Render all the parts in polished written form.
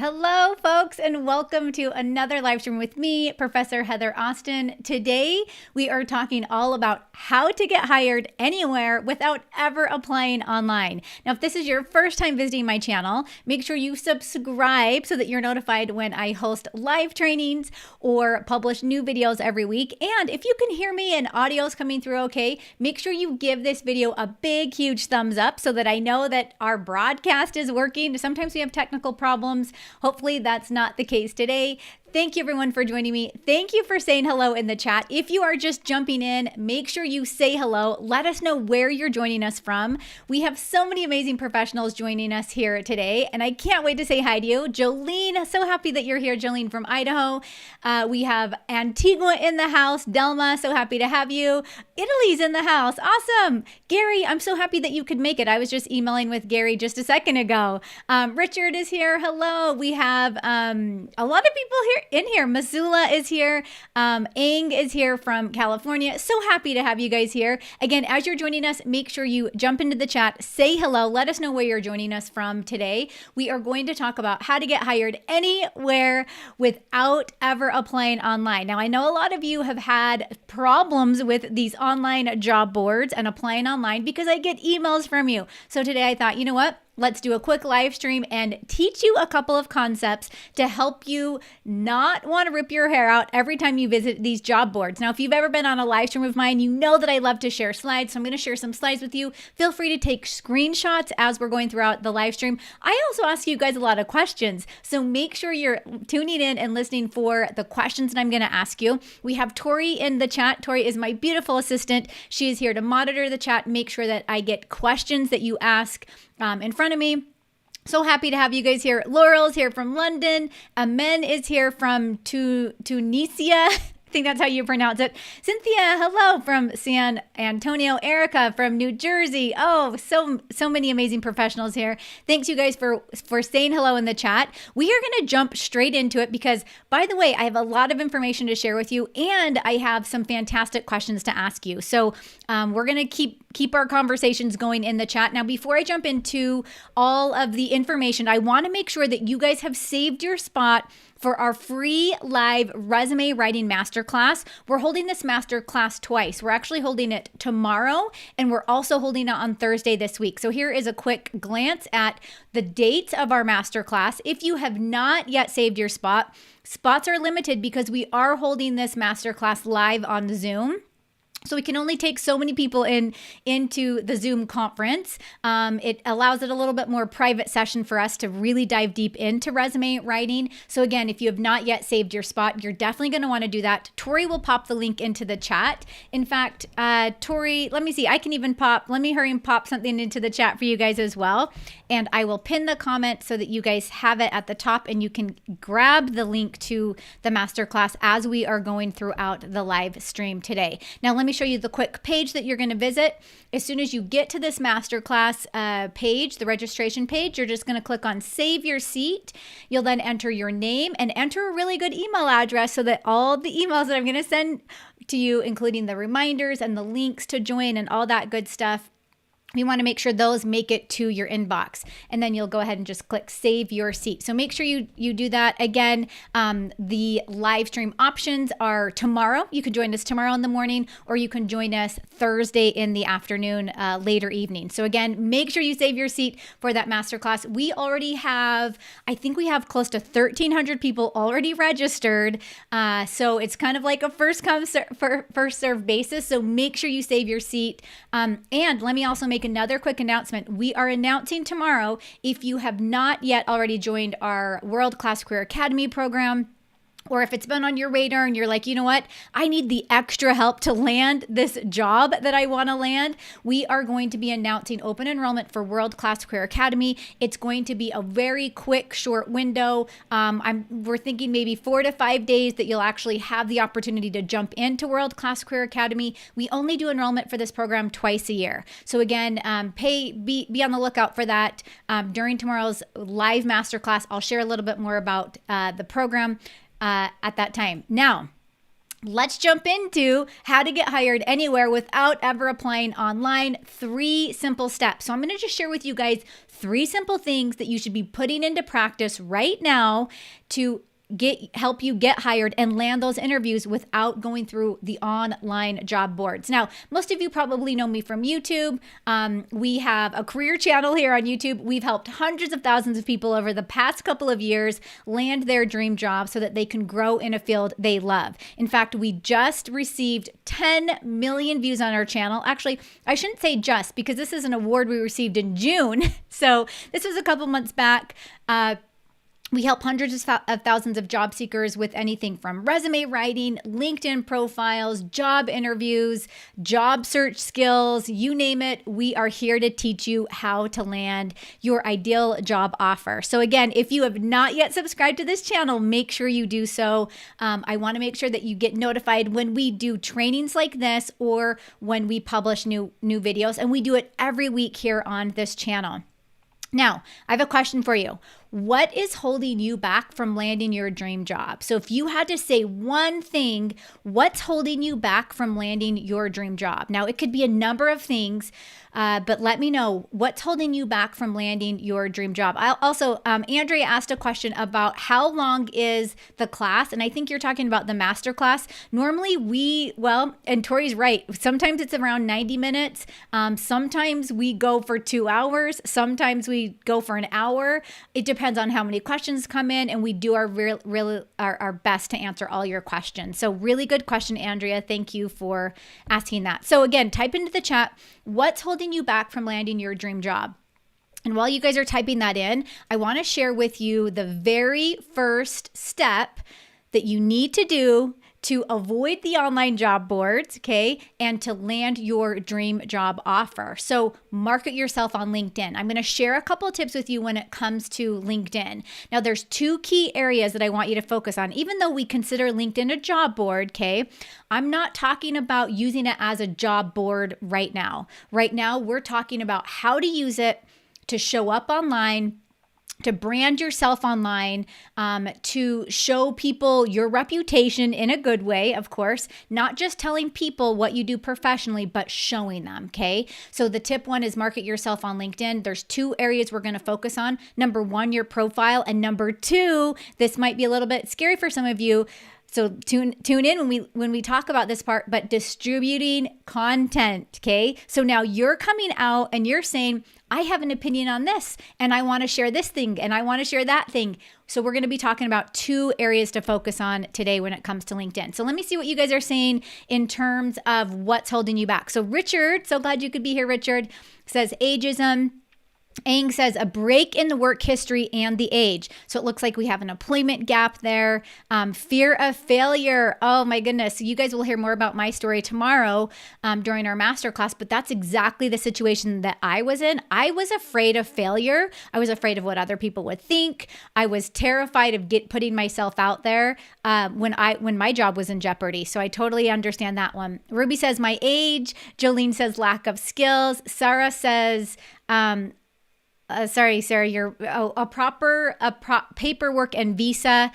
Hello, folks, and welcome to another live stream with me, Professor Heather Austin. Today, we are talking all about how to get hired anywhere without ever applying online. Now, if this is your first time visiting my channel, make sure you subscribe so that you're notified when I host live trainings or publish new videos every week. And if you can hear me and audio is coming through okay, make sure you give this video a big, huge thumbs up so that I know that our broadcast is working. Sometimes we have technical problems. Hopefully that's not the case today. Thank you everyone for joining me. Thank you for saying hello in the chat. If you are just jumping in, make sure you say hello. Let us know where you're joining us from. We have so many amazing professionals joining us here today, and I can't wait to say hi to you. Jolene, so happy that you're here. Jolene from Idaho. We have Antigua in the house. Delma, so happy to have you. Italy's in the house. Awesome. Gary, I'm so happy that you could make it. I was just emailing with Gary just a second ago. Richard is here. Hello. We have a lot of people here in here. Missoula is here. Ang is here from California. So happy to have you guys here. Again, as you're joining us, make sure you jump into the chat, say hello, let us know where you're joining us from today. We are going to talk about how to get hired anywhere without ever applying online. Now, I know a lot of you have had problems with these online job boards and applying online because I get emails from you. So today I thought, you know what? Let's do a quick live stream and teach you a couple of concepts to help you not want to rip your hair out every time you visit these job boards. Now, if you've ever been on a live stream of mine, you know that I love to share slides. So I'm going to share some slides with you. Feel free to take screenshots as we're going throughout the live stream. I also ask you guys a lot of questions. So make sure you're tuning in and listening for the questions that I'm going to ask you. We have Tori in the chat. Tori is my beautiful assistant. She is here to monitor the chat, make sure that I get questions that you ask in front of me. So happy to have you guys here. Laurel's here from London. Amen is here from Tunisia. I think that's how you pronounce it. Cynthia, hello from San Antonio. Erica from New Jersey. Oh, so many amazing professionals here. Thanks you guys for saying hello in the chat. We are going to jump straight into it because, by the way, I have a lot of information to share with you and I have some fantastic questions to ask you. So we're going to keep our conversations going in the chat. Now, before I jump into all of the information, I want to make sure that you guys have saved your spot for our free live resume writing masterclass. We're holding this masterclass twice. We're actually holding it tomorrow and we're also holding it on Thursday this week. So here is a quick glance at the dates of our masterclass. If you have not yet saved your spot, spots are limited because we are holding this masterclass live on Zoom. So we can only take so many people into the Zoom conference. It allows it a little bit more private session for us to really dive deep into resume writing. So again, if you have not yet saved your spot, you're definitely going to want to do that. Tori will pop the link into the chat. In fact, Tori, let me see. I can even let me hurry and pop something into the chat for you guys as well. And I will pin the comment so that you guys have it at the top and you can grab the link to the masterclass as we are going throughout the live stream today. Now, let me show you the quick page that you're going to visit. As soon as you get to this masterclass page, the registration page, you're just going to click on Save Your Seat. You'll then enter your name and enter a really good email address so that all the emails that I'm going to send to you, including the reminders and the links to join and all that good stuff, we want to make sure those make it to your inbox, and then you'll go ahead and just click Save Your Seat. So make sure you do that. Again, the live stream options are tomorrow. You can join us tomorrow in the morning, or you can join us Thursday in the afternoon, later evening. So again, make sure you save your seat for that masterclass. We already have, I think we have close to 1,300 people already registered. So it's kind of like a first come, first serve basis. So make sure you save your seat. And let me also make another quick announcement. We are announcing tomorrow, if you have not yet already joined our World Class Career Academy program, or if it's been on your radar and you're like, you know what, I need the extra help to land this job that I want to land, we are going to be announcing open enrollment for World Class Career Academy. It's going to be a very quick, short window. We're thinking maybe 4 to 5 days that you'll actually have the opportunity to jump into World Class Career Academy. We only do enrollment for this program twice a year. So again, be on the lookout for that. During tomorrow's live masterclass, I'll share a little bit more about the program at that time. Now, let's jump into how to get hired anywhere without ever applying online. 3 simple steps. So I'm going to just share with you guys 3 simple things that you should be putting into practice right now to help you get hired and land those interviews without going through the online job boards. Now, most of you probably know me from YouTube. We have a career channel here on YouTube. We've helped hundreds of thousands of people over the past couple of years land their dream job so that they can grow in a field they love. In fact, we just received 10 million views on our channel. Actually, I shouldn't say just, because this is an award we received in June. So this was a couple months back. We help hundreds of thousands of job seekers with anything from resume writing, LinkedIn profiles, job interviews, job search skills, you name it. We are here to teach you how to land your ideal job offer. So again, if you have not yet subscribed to this channel, make sure you do so. I want to make sure that you get notified when we do trainings like this or when we publish new videos, and we do it every week here on this channel. Now, I have a question for you. What is holding you back from landing your dream job? So if you had to say one thing, what's holding you back from landing your dream job? Now, it could be a number of things, but let me know what's holding you back from landing your dream job. Andrea asked a question about how long is the class, and I think you're talking about the master class. Normally and Tori's right, sometimes it's around 90 minutes. Sometimes we go for 2 hours. Sometimes we go for an hour. It depends on how many questions come in, and we do our best to answer all your questions. So really good question, Andrea. Thank you for asking that. So again, type into the chat, what's holding you back from landing your dream job? And while you guys are typing that in, I want to share with you the very first step that you need to do to avoid the online job boards, okay, and to land your dream job offer. So market yourself on LinkedIn. I'm going to share a couple of tips with you when it comes to LinkedIn. Now, there's 2 key areas that I want you to focus on. Even though we consider LinkedIn a job board, okay, I'm not talking about using it as a job board right now. Right now, we're talking about how to use it to show up online, to brand yourself online, to show people your reputation in a good way, of course, not just telling people what you do professionally, but showing them, okay? So the tip 1 is market yourself on LinkedIn. There's 2 areas we're going to focus on. Number 1, your profile, and number 2, this might be a little bit scary for some of you, so tune in when we talk about this part, but distributing content, okay? So now you're coming out and you're saying, I have an opinion on this, and I want to share this thing, and I want to share that thing. So we're going to be talking about 2 areas to focus on today when it comes to LinkedIn. So let me see what you guys are saying in terms of what's holding you back. So Richard, so glad you could be here, Richard, says ageism. Aang says a break in the work history and the age. So it looks like we have an employment gap there. Fear of failure. Oh my goodness. So you guys will hear more about my story tomorrow during our masterclass, but that's exactly the situation that I was in. I was afraid of failure. I was afraid of what other people would think. I was terrified of putting myself out there when my job was in jeopardy. So I totally understand that one. Ruby says my age. Jolene says lack of skills. Sarah says, sorry, Sarah, you're paperwork and visa.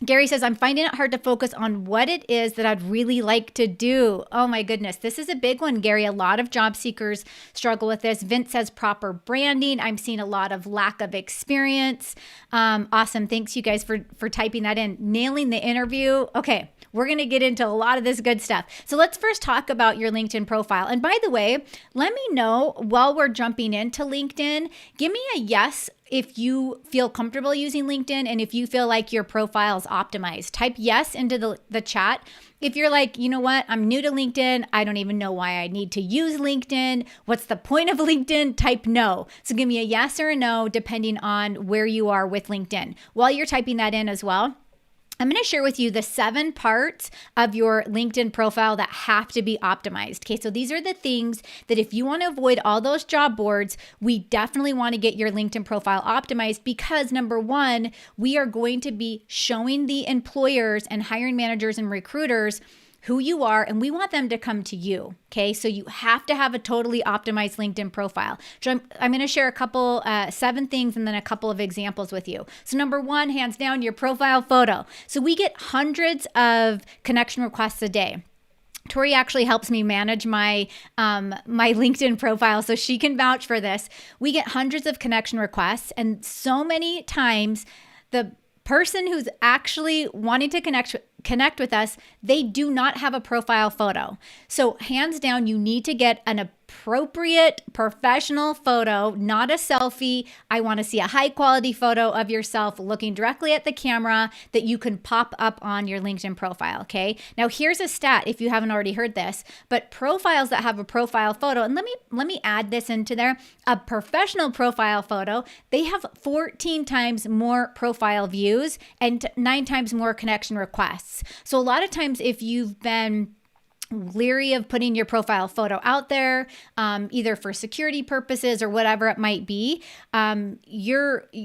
Gary says, I'm finding it hard to focus on what it is that I'd really like to do. Oh my goodness. This is a big one, Gary. A lot of job seekers struggle with this. Vince says proper branding. I'm seeing a lot of lack of experience. Awesome. Thanks you guys for typing that in. Nailing the interview. Okay. We're going to get into a lot of this good stuff. So let's first talk about your LinkedIn profile. And by the way, let me know while we're jumping into LinkedIn, give me a yes if you feel comfortable using LinkedIn and if you feel like your profile is optimized. Type yes into the chat. If you're like, you know what, I'm new to LinkedIn. I don't even know why I need to use LinkedIn. What's the point of LinkedIn? Type no. So give me a yes or a no depending on where you are with LinkedIn. While you're typing that in as well, I'm going to share with you the 7 parts of your LinkedIn profile that have to be optimized. Okay, so these are the things that if you want to avoid all those job boards, we definitely want to get your LinkedIn profile optimized because number 1, we are going to be showing the employers and hiring managers and recruiters who you are, and we want them to come to you. Okay, so you have to have a totally optimized LinkedIn profile. So I'm going to share a couple, 7 things and then a couple of examples with you. So number 1, hands down, your profile photo. So we get hundreds of connection requests a day. Tori actually helps me manage my my LinkedIn profile, so she can vouch for this. We get hundreds of connection requests, and so many times the person who's actually wanting to connect with us, they do not have a profile photo. So hands down, you need to get an appropriate professional photo, not a selfie. I want to see a high quality photo of yourself looking directly at the camera that you can pop up on your LinkedIn profile. Okay. Now here's a stat if you haven't already heard this, but profiles that have a profile photo, and let me add this into there, a professional profile photo, they have 14 times more profile views and 9 times more connection requests. So a lot of times if you've been leery of putting your profile photo out there, either for security purposes or whatever it might be,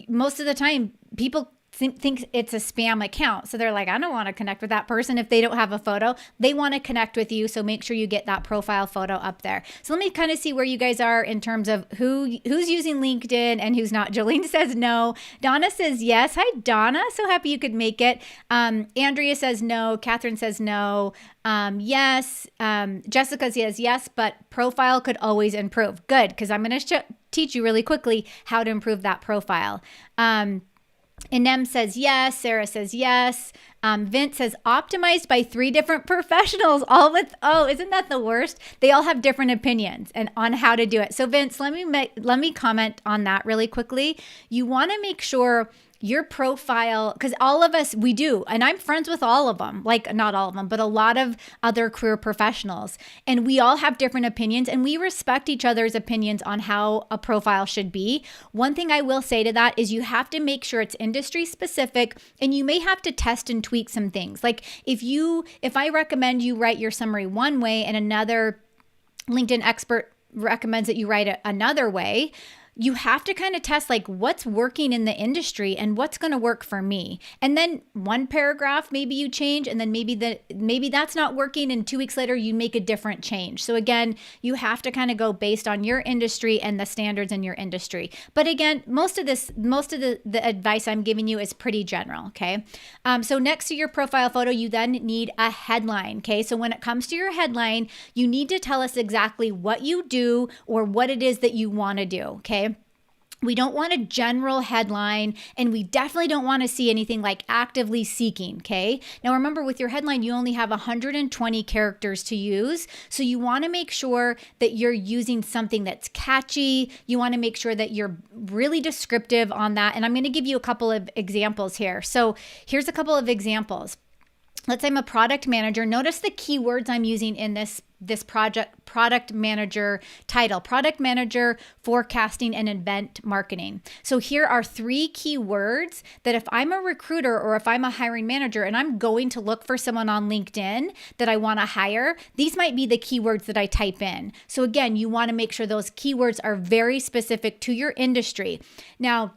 most of the time people think it's a spam account. So they're like, I don't want to connect with that person if they don't have a photo. They want to connect with you. So make sure you get that profile photo up there. So let me kind of see where you guys are in terms of who's using LinkedIn and who's not. Jolene says no. Donna says yes. Hi, Donna. So happy you could make it. Andrea says no. Catherine says no. Yes. Jessica says yes, but profile could always improve. Good, because I'm going to teach you really quickly how to improve that profile. Inem says yes. Sarah says yes. Vince says optimized by 3 different professionals, all with, oh, isn't that the worst? They all have different opinions and on how to do it. So Vince, let me comment on that really quickly. You want to make sure your profile, because all of us, we do, and I'm friends with all of them, like not all of them, but a lot of other career professionals, and we all have different opinions, and we respect each other's opinions on how a profile should be. One thing I will say to that is you have to make sure it's industry specific, and you may have to test and tweak some things. Like if I recommend you write your summary one way and another LinkedIn expert recommends that you write it another way, you have to kind of test like what's working in the industry and what's going to work for me. And then one paragraph, maybe you change, and then maybe that's not working, and 2 weeks later you make a different change. So again, you have to kind of go based on your industry and the standards in your industry. But again, most of the advice I'm giving you is pretty general. Okay. So next to your profile photo, you then need a headline. Okay. So when it comes to your headline, you need to tell us exactly what you do or what it is that you want to do. Okay. We don't want a general headline, and we definitely don't want to see anything like actively seeking, okay? Now remember, with your headline, you only have 120 characters to use, so you want to make sure that you're using something that's catchy. You want to make sure that you're really descriptive on that, and I'm going to give you a couple of examples here. So here's a couple of examples. Let's say I'm a product manager. Notice the keywords I'm using in this product manager title: product manager, forecasting, and event marketing. So here are 3 keywords that if I'm a recruiter or if I'm a hiring manager and I'm going to look for someone on LinkedIn that I want to hire, these might be the keywords that I type in. So again, you want to make sure those keywords are very specific to your industry. Now,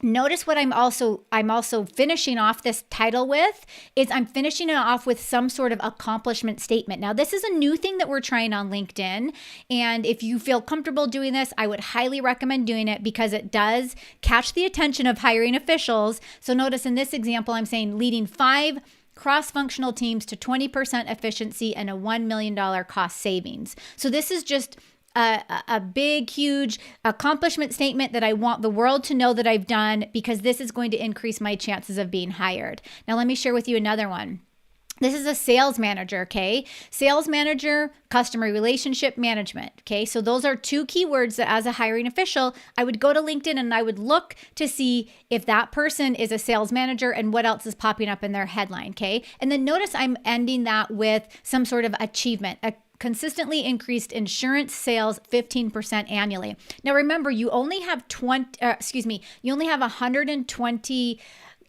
notice what I'm also finishing off this title with is I'm finishing it off with some sort of accomplishment statement. Now, this is a new thing that we're trying on LinkedIn. And if you feel comfortable doing this, I would highly recommend doing it because it does catch the attention of hiring officials. So notice in this example, I'm saying leading 5 cross-functional teams to 20% efficiency and a $1 million cost savings. So this is just a big, huge accomplishment statement that I want the world to know that I've done, because this is going to increase my chances of being hired. Now, let me share with you another one. This is a sales manager, okay? Sales manager, customer relationship management, okay? So those are 2 keywords that as a hiring official, I would go to LinkedIn and I would look to see if that person is a sales manager and what else is popping up in their headline, okay? And then notice I'm ending that with some sort of achievement, consistently increased insurance sales 15% annually. Now remember, you only have 120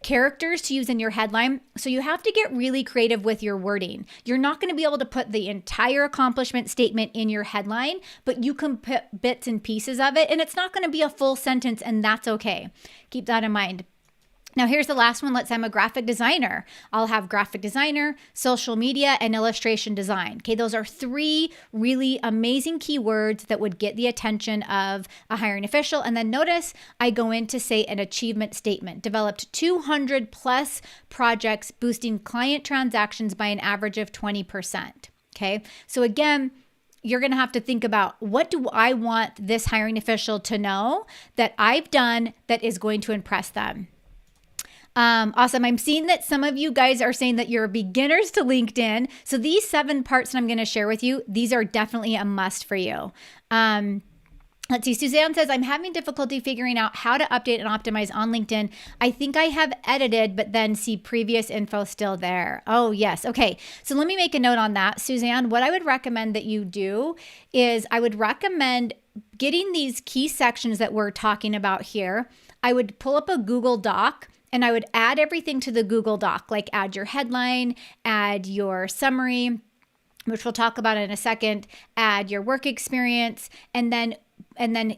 characters to use in your headline, so you have to get really creative with your wording. You're not going to be able to put the entire accomplishment statement in your headline, but you can put bits and pieces of it, and it's not going to be a full sentence, and that's okay. Keep that in mind. Now, here's the last one. Let's say I'm a graphic designer. I'll have graphic designer, social media, and illustration design. Okay, those are 3 really amazing keywords that would get the attention of a hiring official. And then notice I go in to say an achievement statement. Developed 200 plus projects, boosting client transactions by an average of 20%. Okay, so again, you're going to have to think about, what do I want this hiring official to know that I've done that is going to impress them? Awesome. I'm seeing that some of you guys are saying that you're beginners to LinkedIn. So these 7 parts that I'm going to share with you, these are definitely a must for you. Let's see. Suzanne says, I'm having difficulty figuring out how to update and optimize on LinkedIn. I think I have edited, but then see previous info still there. Oh, yes. Okay. So let me make a note on that. Suzanne, what I would recommend that you do is I would recommend getting these key sections that we're talking about here. I would pull up a Google Doc and I would add everything to the Google Doc, like add your headline, add your summary, which we'll talk about in a second, add your work experience, and then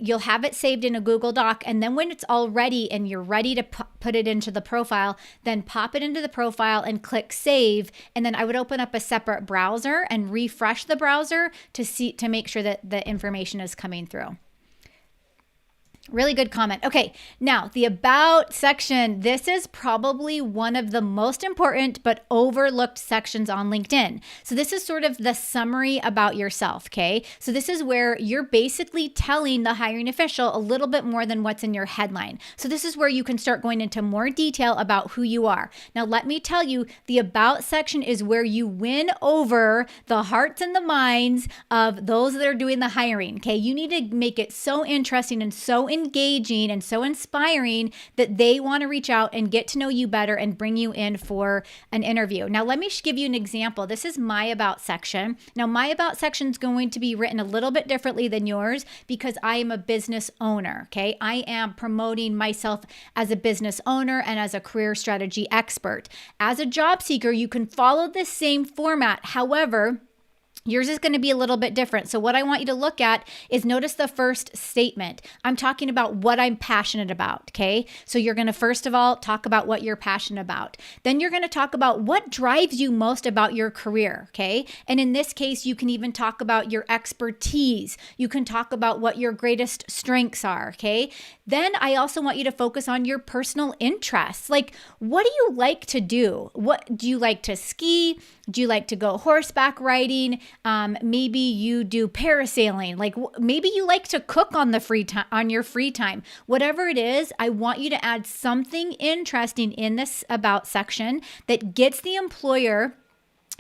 you'll have it saved in a Google Doc. And then when it's all ready and you're ready to put it into the profile, then pop it into the profile and click save. And then I would open up a separate browser and refresh the browser to make sure that the information is coming through. Really good comment. Okay, now the about section. This is probably one of the most important but overlooked sections on LinkedIn. So this is sort of the summary about yourself, okay? So this is where you're basically telling the hiring official a little bit more than what's in your headline. So this is where you can start going into more detail about who you are. Now let me tell you, the about section is where you win over the hearts and the minds of those that are doing the hiring, okay? You need to make it so interesting and so engaging and so inspiring that they want to reach out and get to know you better and bring you in for an interview. Now, let me give you an example. This is my about section. Now, my about section is going to be written a little bit differently than yours because I am a business owner, okay? I am promoting myself as a business owner and as a career strategy expert. As a job seeker, you can follow this same format. However, yours is going to be a little bit different. So what I want you to look at is notice the first statement. I'm talking about what I'm passionate about, okay? So you're going to first of all talk about what you're passionate about. Then you're going to talk about what drives you most about your career, okay? And in this case, you can even talk about your expertise. You can talk about what your greatest strengths are, okay? Then I also want you to focus on your personal interests. Like, what do you like to do? What do you like to ski? Do you like to go horseback riding? Maybe you do parasailing. Like maybe you like to cook on the free time, on your free time. Whatever it is, I want you to add something interesting in this about section that gets the employer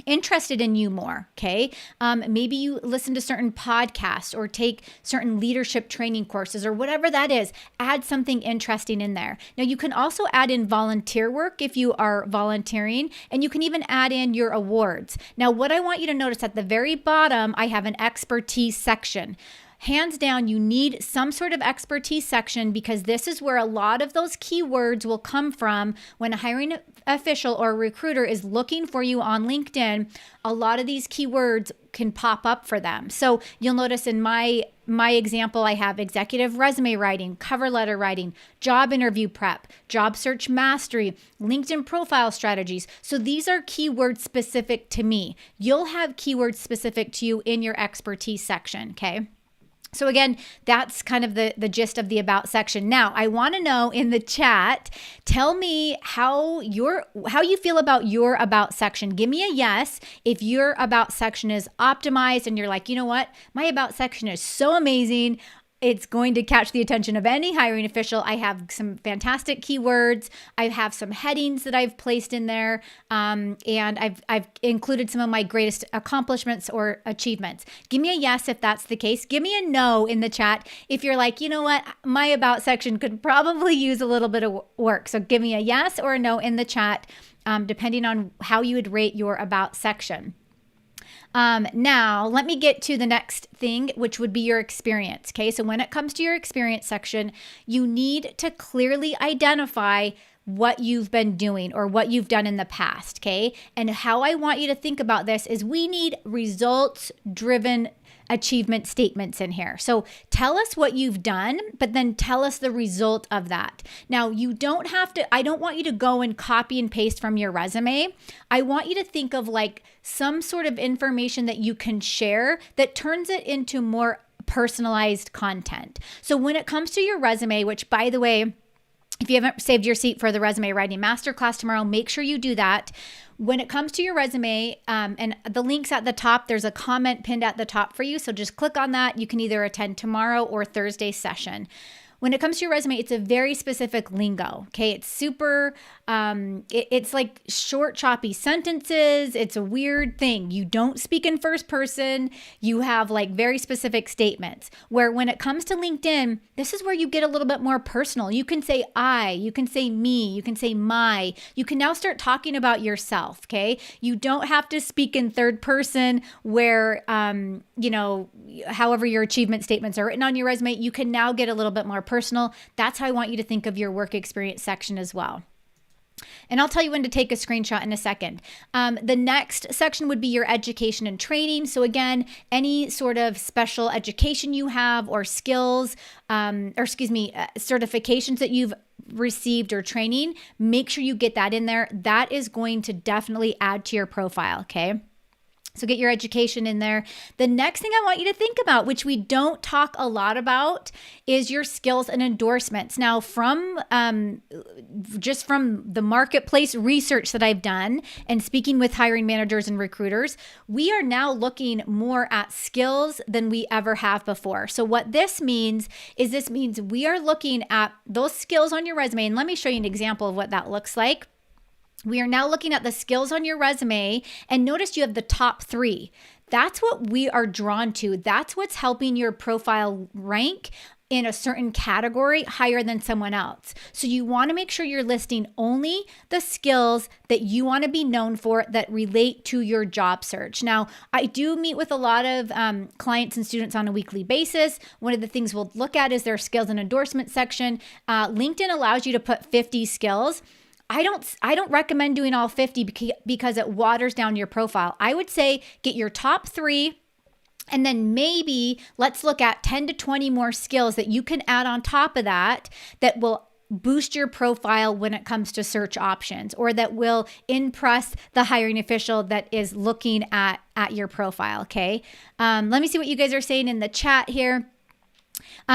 interested in you more, okay? Maybe you listen to certain podcasts or take certain leadership training courses or whatever that is. Add something interesting in there. Now, you can also add in volunteer work if you are volunteering, and you can even add in your awards. Now, what I want you to notice at the very bottom, I have an expertise section. Hands down, you need some sort of expertise section because this is where a lot of those keywords will come from when a hiring official or recruiter is looking for you on LinkedIn. A lot of these keywords can pop up for them. So you'll notice in my example, I have executive resume writing, cover letter writing, job interview prep, job search mastery, LinkedIn profile strategies. So these are keywords specific to me. You'll have keywords specific to you in your expertise section, okay? So again, that's kind of the gist of the about section. Now, I want to know in the chat, tell me how you feel about your about section. Give me a yes if your about section is optimized and you're like, you know what? My about section is so amazing. It's going to catch the attention of any hiring official. I have some fantastic keywords. I have some headings that I've placed in there, and I've included some of my greatest accomplishments or achievements. Give me a yes if that's the case. Give me a no in the chat if you're like, you know what, my about section could probably use a little bit of work. So give me a yes or a no in the chat, depending on how you would rate your about section. Now, let me get to the next thing, which would be your experience. Okay, so when it comes to your experience section, you need to clearly identify what you've been doing or what you've done in the past. Okay, and how I want you to think about this is we need results-driven achievement statements in here. So tell us what you've done, but then tell us the result of that. Now, you don't have to, I don't want you to go and copy and paste from your resume. I want you to think of like some sort of information that you can share that turns it into more personalized content. So when it comes to your resume, which by the way, if you haven't saved your seat for the resume writing masterclass tomorrow, make sure you do that. When it comes to your resume, and the link's at the top, there's a comment pinned at the top for you. So just click on that. You can either attend tomorrow or Thursday's session. When it comes to your resume, it's a very specific lingo, okay? It's super, it's like short, choppy sentences. It's a weird thing. You don't speak in first person. You have like very specific statements. Where when it comes to LinkedIn, this is where you get a little bit more personal. You can say I, you can say me, you can say my. You can now start talking about yourself, okay? You don't have to speak in third person where, however your achievement statements are written on your resume, you can now get a little bit more personal. That's how I want you to think of your work experience section as well. And I'll tell you when to take a screenshot in a second. The next section would be your education and training. So again, any sort of special education you have or skills, certifications that you've received or training, make sure you get that in there. That is going to definitely add to your profile, okay? So get your education in there. The next thing I want you to think about, which we don't talk a lot about, is your skills and endorsements. Now, from just from the marketplace research that I've done and speaking with hiring managers and recruiters, we are now looking more at skills than we ever have before. So what this means is we are looking at those skills on your resume. And let me show you an example of what that looks like. We are now looking at the skills on your resume, and notice you have the top 3. That's what we are drawn to. That's what's helping your profile rank in a certain category higher than someone else. So you want to make sure you're listing only the skills that you want to be known for that relate to your job search. Now, I do meet with a lot of clients and students on a weekly basis. One of the things we'll look at is their skills and endorsement section. LinkedIn allows you to put 50 skills. I don't recommend doing all 50 because it waters down your profile. I would say get your top 3 and then maybe let's look at 10 to 20 more skills that you can add on top of that will boost your profile when it comes to search options, or that will impress the hiring official that is looking at your profile, okay? Let me see what you guys are saying in the chat here.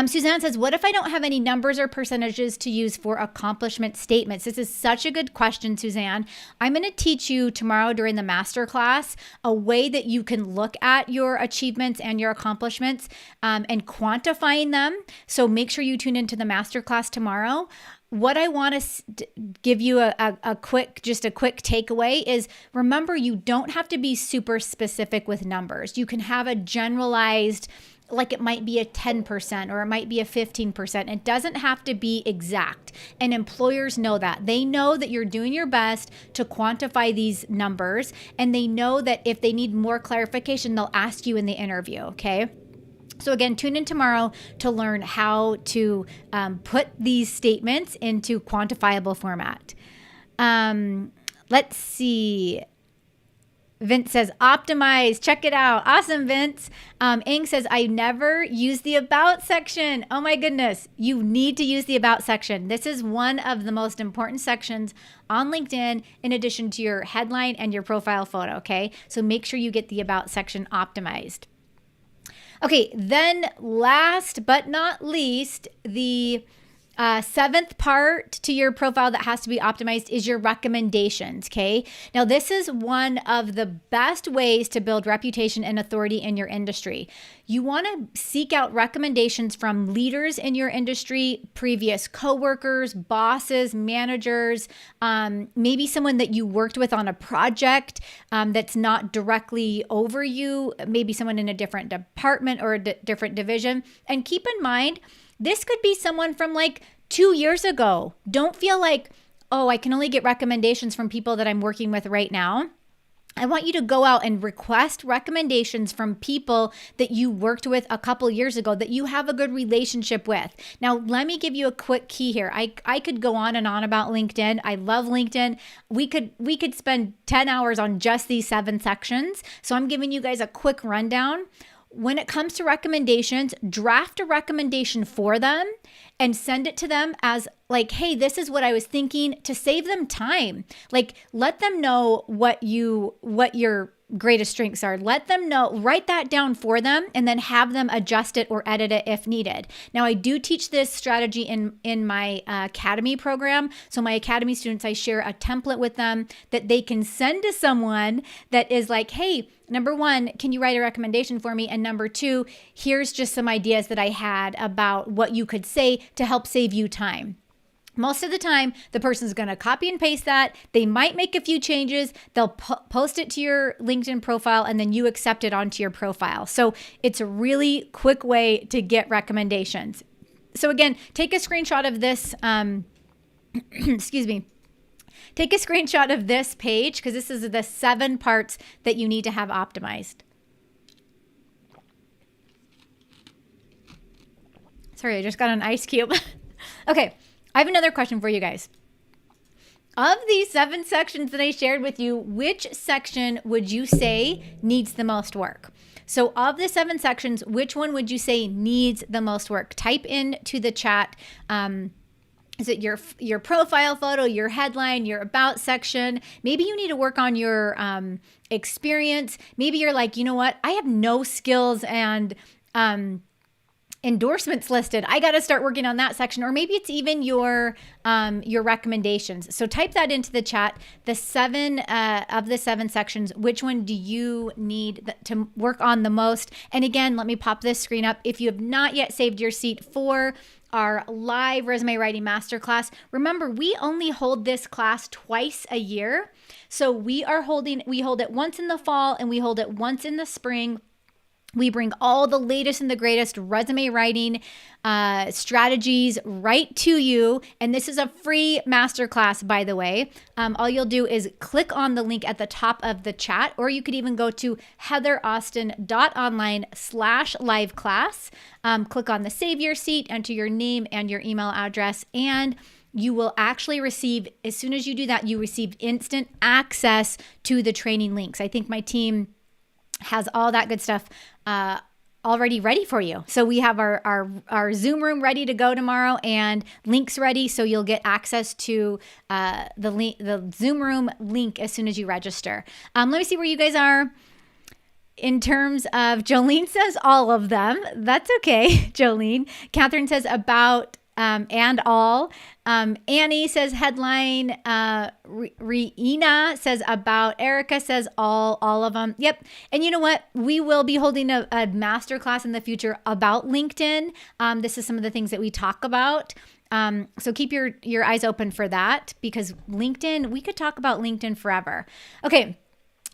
Suzanne says, what if I don't have any numbers or percentages to use for accomplishment statements? This is such a good question, Suzanne. I'm going to teach you tomorrow during the masterclass a way that you can look at your achievements and your accomplishments and quantifying them. So make sure you tune into the masterclass tomorrow. What I want to give you a quick takeaway is, remember, you don't have to be super specific with numbers. You can have a generalized, like it might be a 10% or it might be a 15%. It doesn't have to be exact. And employers know that. They know that you're doing your best to quantify these numbers. And they know that if they need more clarification, they'll ask you in the interview, okay? So again, tune in tomorrow to learn how to put these statements into quantifiable format. Let's see. Vince says, optimize, check it out. Awesome, Vince. Ing says, I never use the about section. Oh my goodness. You need to use the about section. This is one of the most important sections on LinkedIn in addition to your headline and your profile photo, okay? So make sure you get the about section optimized. Okay, then last but not least, the seventh part to your profile that has to be optimized is your recommendations, okay? Now, this is one of the best ways to build reputation and authority in your industry. You want to seek out recommendations from leaders in your industry, previous coworkers, bosses, managers, maybe someone that you worked with on a project that's not directly over you, maybe someone in a different department or a different division. And keep in mind, this could be someone from like 2 years ago. Don't feel like, oh, I can only get recommendations from people that I'm working with right now. I want you to go out and request recommendations from people that you worked with a couple years ago that you have a good relationship with. Now, let me give you a quick key here. I could go on and on about LinkedIn. I love LinkedIn. We could spend 10 hours on just these 7 sections. So I'm giving you guys a quick rundown. when it comes to recommendations, draft a recommendation for them and send it to them as like, hey, this is what I was thinking, to save them time. Like, let them know what your greatest strengths are. Let them know, write that down for them, and then have them adjust it or edit it if needed. Now, I do teach this strategy in my Academy program. So my Academy students, I share a template with them that they can send to someone that is like, hey, number one, can you write a recommendation for me? And number two, here's just some ideas that I had about what you could say to help save you time. Most of the time, the person's going to copy and paste that. They might make a few changes. They'll post it to your LinkedIn profile, and then you accept it onto your profile. So it's a really quick way to get recommendations. So again, take a screenshot of this. Excuse me. Take a screenshot of this page, because this is the 7 parts that you need to have optimized. Sorry, I just got an ice cube. Okay. I have another question for you guys. Of these 7 sections that I shared with you, which section would you say needs the most work? So of the 7 sections, which one would you say needs the most work? Type into the chat. Is it your profile photo, your headline, your about section? Maybe you need to work on your experience. Maybe you're like, you know what? I have no skills and endorsements listed. I got to start working on that section. Or maybe it's even your recommendations. So type that into the chat. The 7 of the 7 sections, which one do you need to work on the most? And again, let me pop this screen up. If you have not yet saved your seat for our live resume writing masterclass, remember, we only hold this class twice a year. So we hold it once in the fall and we hold it once in the spring. We bring all the latest and the greatest resume writing strategies right to you. And this is a free masterclass, by the way. All you'll do is click on the link at the top of the chat, or you could even go to heatheraustin.online/live class. Click on the Save Your Seat, enter your name and your email address, and you will actually receive, as soon as you do that, you receive instant access to the training links. I think my team has all that good stuff already ready for you. So we have our Zoom room ready to go tomorrow and links ready. So you'll get access to the Zoom room link as soon as you register. Let me see where you guys are. In terms of, Jolene says all of them. That's okay, Jolene. Catherine says about and all. Annie says headline. Reina says about. Erica says all of them. Yep. And you know what? We will be holding a masterclass in the future about LinkedIn. This is some of the things that we talk about. So keep your eyes open for that, because LinkedIn, we could talk about LinkedIn forever. Okay.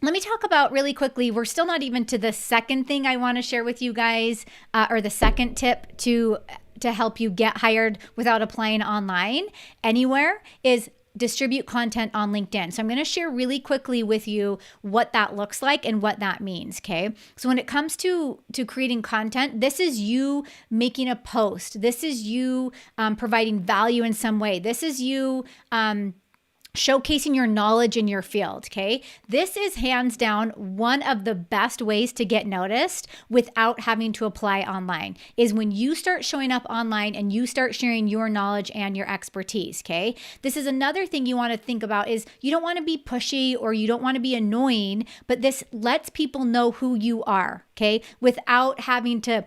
Let me talk about really quickly. We're still not even to the second thing I want to share with you guys, or the second tip to help you get hired without applying online anywhere, is distribute content on LinkedIn. So I'm going to share really quickly with you what that looks like and what that means. Okay. So when it comes to creating content, this is you making a post. This is you providing value in some way. This is you showcasing your knowledge in your field, okay? This is hands down one of the best ways to get noticed without having to apply online, is when you start showing up online and you start sharing your knowledge and your expertise, okay? This is another thing you want to think about, is you don't want to be pushy or you don't want to be annoying, but this lets people know who you are, okay? Without having to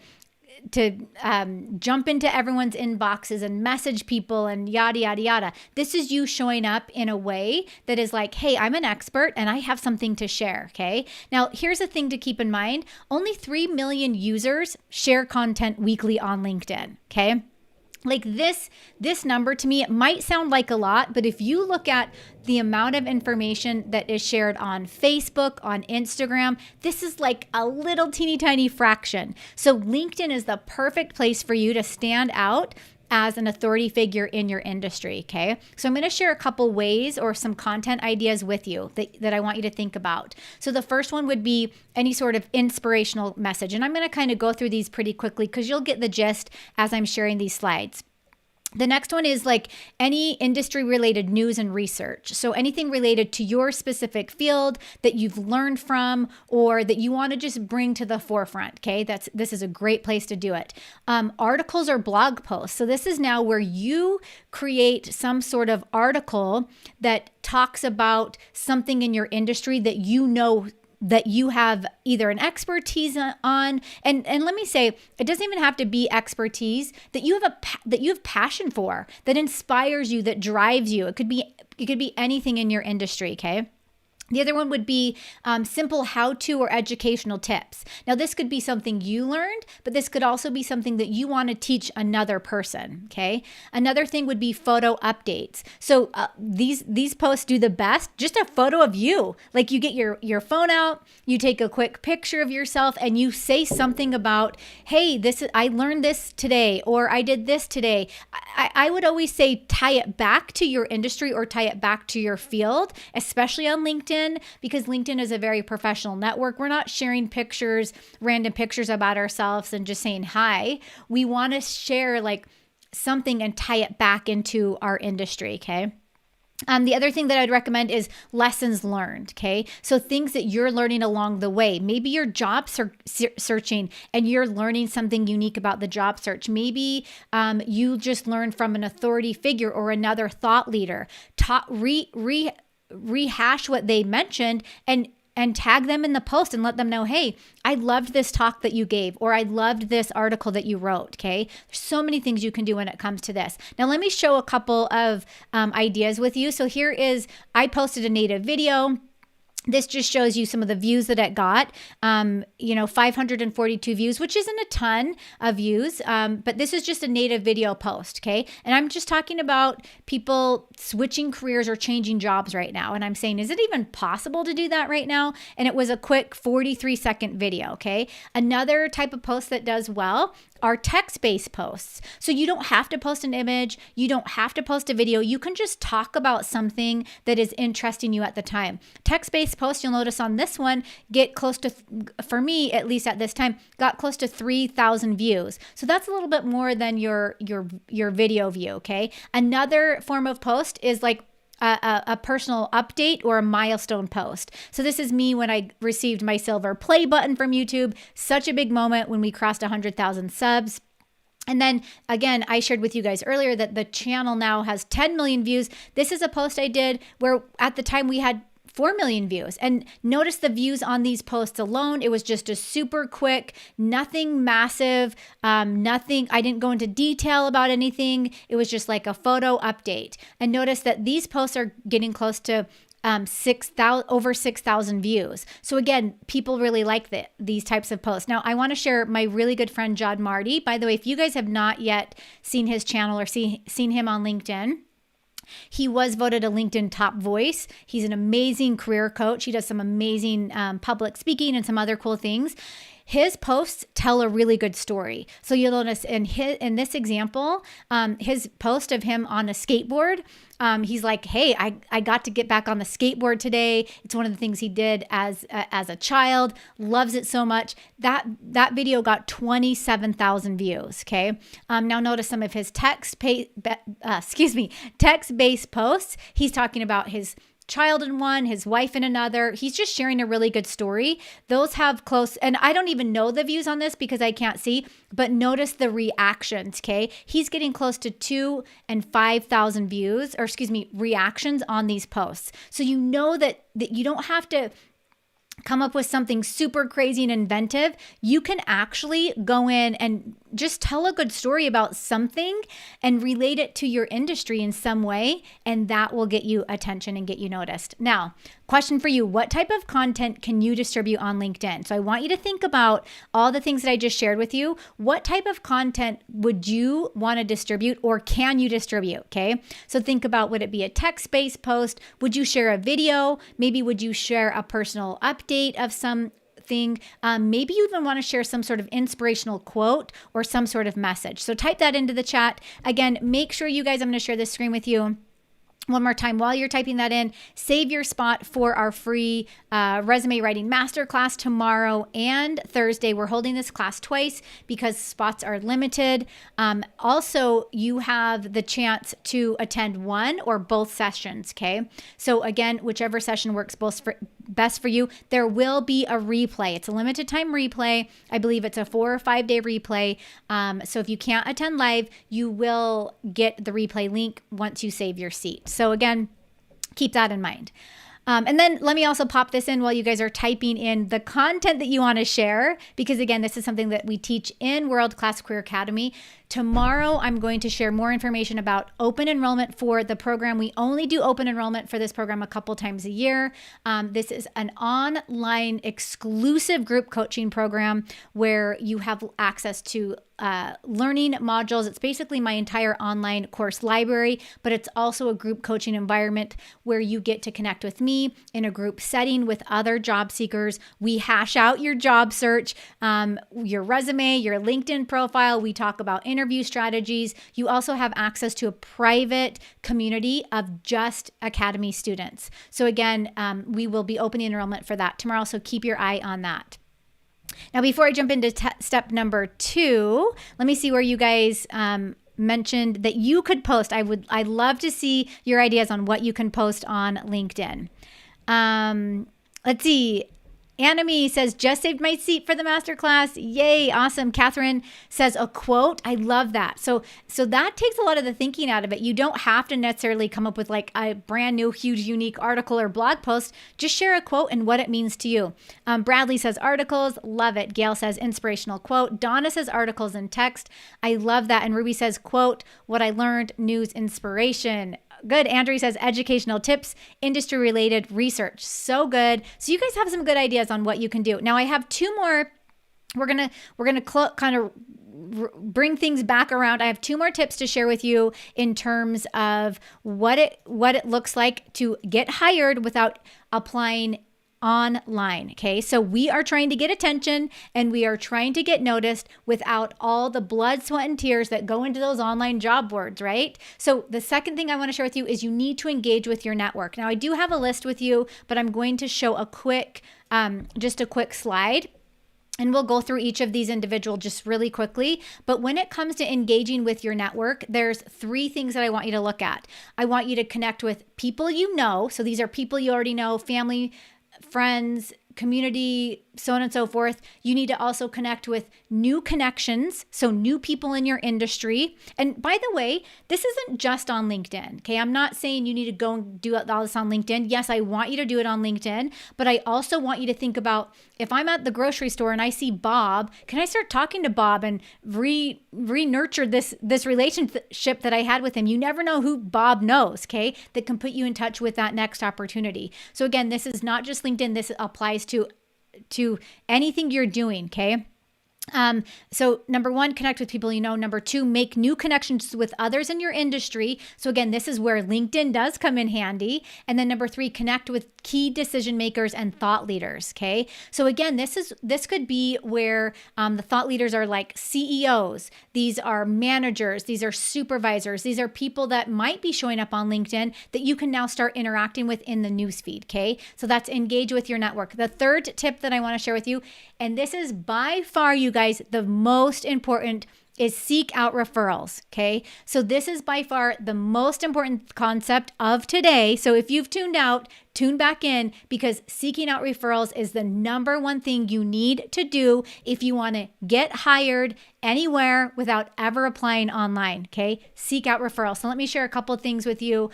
jump into everyone's inboxes and message people and yada, yada, yada. This is you showing up in a way that is like, hey, I'm an expert and I have something to share, okay? Now, here's a thing to keep in mind. Only 3 million users share content weekly on LinkedIn, okay? Like this number to me, it might sound like a lot, but if you look at the amount of information that is shared on Facebook, on Instagram, this is like a little teeny tiny fraction. So LinkedIn is the perfect place for you to stand out as an authority figure in your industry, okay? So I'm going to share a couple ways or some content ideas with you that I want you to think about. So the first one would be any sort of inspirational message. And I'm going to kind of go through these pretty quickly because you'll get the gist as I'm sharing these slides. The next one is like any industry related news and research. So anything related to your specific field that you've learned from or that you want to just bring to the forefront. Okay. This is a great place to do it. Articles or blog posts. So this is now where you create some sort of article that talks about something in your industry that you know that you have either an expertise on, and let me say, it doesn't even have to be expertise, that you have passion for, that inspires you, that drives you. It could be anything in your industry, okay? The other one would be simple how-to or educational tips. Now, this could be something you learned, but this could also be something that you want to teach another person, okay? Another thing would be photo updates. So these posts do the best, just a photo of you. Like you get your phone out, you take a quick picture of yourself, and you say something about, hey, I learned this today, or I did this today. I would always say tie it back to your industry or tie it back to your field, especially on LinkedIn, because LinkedIn is a very professional network. We're not sharing random pictures about ourselves and just saying hi. We want to share like something and tie it back into our industry, okay? The other thing that I'd recommend is lessons learned, okay? So things that you're learning along the way. Maybe you're job searching and you're learning something unique about the job search. Maybe you just learned from an authority figure or another thought leader. Rehash what they mentioned and tag them in the post and let them know, hey, I loved this talk that you gave, or I loved this article that you wrote, okay? There's so many things you can do when it comes to this. Now, let me show a couple of ideas with you. So I posted a native video. This just shows you some of the views that it got, 542 views, which isn't a ton of views, but this is just a native video post, okay? And I'm just talking about people switching careers or changing jobs right now. And I'm saying, is it even possible to do that right now? And it was a quick 43-second video, okay? Another type of post that does well are text-based posts. So you don't have to post an image. You don't have to post a video. You can just talk about something that is interesting you at the time. Text-based posts, you'll notice on this one, get close to, for me, at least at this time, got close to 3,000 views. So that's a little bit more than your video view, okay? Another form of post is like a personal update or a milestone post. So this is me when I received my silver play button from YouTube. Such a big moment when we crossed 100,000 subs. And then again, I shared with you guys earlier that the channel now has 10 million views. This is a post I did where at the time we had 4 million views. And notice the views on these posts alone. It was just a super quick, nothing massive, I didn't go into detail about anything. It was just like a photo update. And notice that these posts are getting close to over 6,000 views. So again, people really like these types of posts. Now, I want to share my really good friend, John Marty. By the way, if you guys have not yet seen his channel or seen him on LinkedIn, he was voted a LinkedIn top voice. He's an amazing career coach. He does some amazing public speaking and some other cool things. His posts tell a really good story. So you'll notice in this example, his post of him on a skateboard, he's like, hey, I got to get back on the skateboard today. It's one of the things he did as a child, loves it so much. That video got 27,000 views, okay? Now notice some of his text-based posts. He's talking about his child in one, his wife in another. He's just sharing a really good story. Those have close, and I don't even know the views on this because I can't see, but notice the reactions, okay? He's getting close to 2,000 and 5,000 views, reactions on these posts. So you know that you don't have to come up with something super crazy and inventive. You can actually go in and just tell a good story about something and relate it to your industry in some way, and that will get you attention and get you noticed. Now, question for you, what type of content can you distribute on LinkedIn? So I want you to think about all the things that I just shared with you. What type of content would you want to distribute or can you distribute, okay? So think about, would it be a text-based post? Would you share a video? Maybe would you share a personal update of something? Maybe you even want to share some sort of inspirational quote or some sort of message. So type that into the chat. Again, make sure you guys, I'm going to share this screen with you. One more time, while you're typing that in, save your spot for our free resume writing masterclass tomorrow and Thursday. We're holding this class twice because spots are limited. Also, you have the chance to attend one or both sessions, okay? So again, whichever session works best for you. There will be a replay. It's a limited time replay. I believe it's a 4 or 5 day replay. So if you can't attend live, you will get the replay link once you save your seat. So again, keep that in mind. And then let me also pop this in while you guys are typing in the content that you want to share, because again, this is something that we teach in World Class Career Academy. Tomorrow, I'm going to share more information about open enrollment for the program. We only do open enrollment for this program a couple times a year. This is an online exclusive group coaching program where you have access to learning modules. It's basically my entire online course library, but it's also a group coaching environment where you get to connect with me in a group setting with other job seekers. We hash out your job search, your resume, your LinkedIn profile. We talk about interview strategies. You also have access to a private community of just Academy students. So again, we will be opening enrollment for that tomorrow, so keep your eye on that. Now, before I jump into step number 2, let me see where you guys mentioned that you could post. I'd love to see your ideas on what you can post on LinkedIn. Let's see. Anime says, just saved my seat for the masterclass. Yay, awesome. Catherine says a quote. I love that. So that takes a lot of the thinking out of it. You don't have to necessarily come up with like a brand new, huge, unique article or blog post. Just share a quote and what it means to you. Bradley says articles. Love it. Gail says inspirational quote. Donna says articles and text. I love that. And Ruby says quote, what I learned, news, inspiration. Good. Andrew says educational tips, industry related research. So good. So you guys have some good ideas on what you can do. Now I have 2 more. We're gonna kind of bring things back around. I have 2 more tips to share with you in terms of what it looks like to get hired without applying online. Okay. So we are trying to get attention and we are trying to get noticed without all the blood, sweat, and tears that go into those online job boards, right? So the second thing I want to share with you is you need to engage with your network. Now I do have a list with you, but I'm going to show a quick, just a quick slide. And we'll go through each of these individual just really quickly. But when it comes to engaging with your network, there's 3 things that I want you to look at. I want you to connect with people you know. So these are people you already know, family, friends, community, so on and so forth. You need to also connect with new connections, so new people in your industry. And by the way, this isn't just on LinkedIn, okay? I'm not saying you need to go and do all this on LinkedIn. Yes, I want you to do it on LinkedIn, but I also want you to think about, if I'm at the grocery store and I see Bob, can I start talking to Bob and re-nurture this relationship that I had with him? You never know who Bob knows, okay, that can put you in touch with that next opportunity. So again, this is not just LinkedIn. This applies to anything you're doing, okay? So number 1, connect with people you know. Number 2, make new connections with others in your industry. So again, this is where LinkedIn does come in handy. And then number 3, connect with key decision makers and thought leaders. Okay. So again, this could be where the thought leaders are like CEOs. These are managers. These are supervisors. These are people that might be showing up on LinkedIn that you can now start interacting with in the newsfeed. Okay. So that's engage with your network. The third tip that I want to share with you, and this is by far, you guys, the most important, is seek out referrals. Okay. So this is by far the most important concept of today. So if you've tuned out, tune back in, because seeking out referrals is the number 1 thing you need to do if you want to get hired anywhere without ever applying online. Okay. Seek out referrals. So let me share a couple of things with you.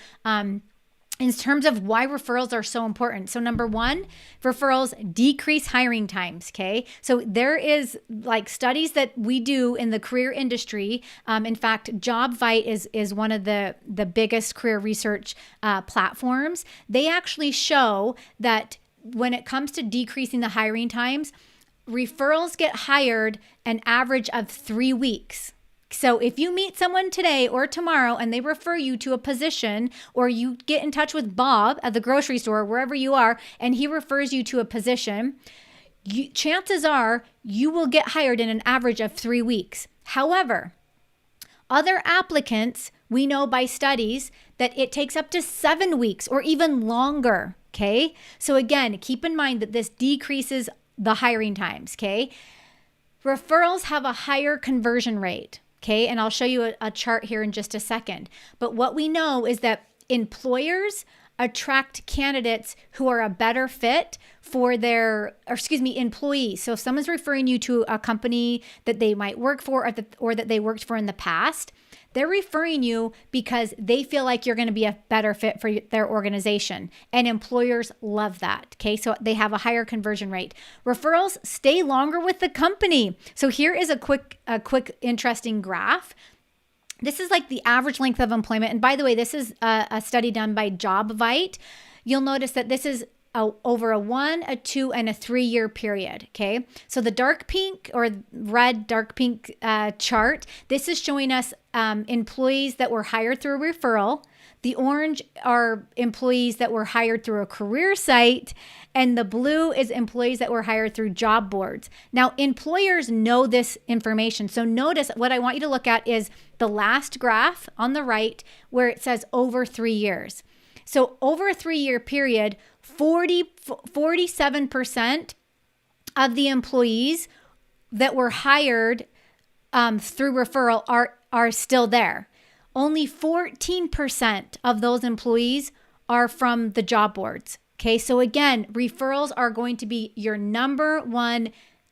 In terms of why referrals are so important. So number 1, referrals decrease hiring times, okay? So there is like studies that we do in the career industry. In fact, JobVite is one of the biggest career research platforms. They actually show that when it comes to decreasing the hiring times, referrals get hired an average of 3 weeks. So if you meet someone today or tomorrow and they refer you to a position, or you get in touch with Bob at the grocery store, wherever you are, and he refers you to a position, chances are you will get hired in an average of 3 weeks. However, Other applicants, we know by studies that it takes up to 7 weeks or even longer. Okay. So again, keep in mind that this decreases the hiring times. Okay. Referrals have a higher conversion rate. Okay. And I'll show you a chart here in just a second. But what we know is that employers attract candidates who are a better fit for employees. So if someone's referring you to a company that they might work for or that they worked for in the past, they're referring you because they feel like you're going to be a better fit for their organization. And employers love that. Okay. So they have a higher conversion rate. Referrals stay longer with the company. So here is a quick, interesting graph. This is like the average length of employment. And by the way, this is a study done by JobVite. You'll notice that this is over a 1, a 2, and a 3-year period. Okay. So the dark pink or red, dark pink chart, this is showing us employees that were hired through a referral. The orange are employees that were hired through a career site, and the blue is employees that were hired through job boards. Now, employers know this information. So notice what I want you to look at is the last graph on the right where it says over 3 years. So over a 3-year period, 47% of the employees that were hired through referral are still there. Only 14% of those employees are from the job boards. Okay, so again, referrals are going to be your number one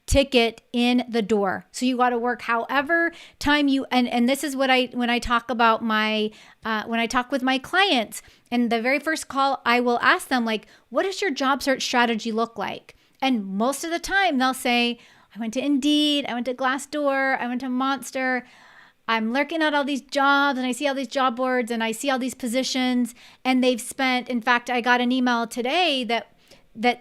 ticket in the door. So you got to work however time you, and this is what when I talk about when I talk with my clients, and the very first call, I will ask them like, what does your job search strategy look like? And most of the time they'll say, I went to Indeed, I went to Glassdoor, I went to Monster. I'm looking at all these jobs and I see all these job boards and I see all these positions, and they've spent, in fact, I got an email today that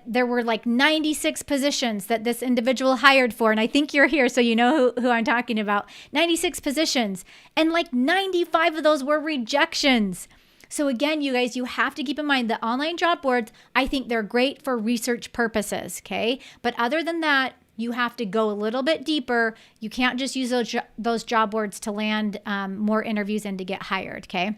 there were like 96 positions that this individual hired for. And I think you're here, so you know who I'm talking about. 96 positions. And like 95 of those were rejections. So again, you guys, you have to keep in mind the online job boards, I think they're great for research purposes, okay? But other than that, you have to go a little bit deeper. You can't just use those job boards to land more interviews and to get hired, okay?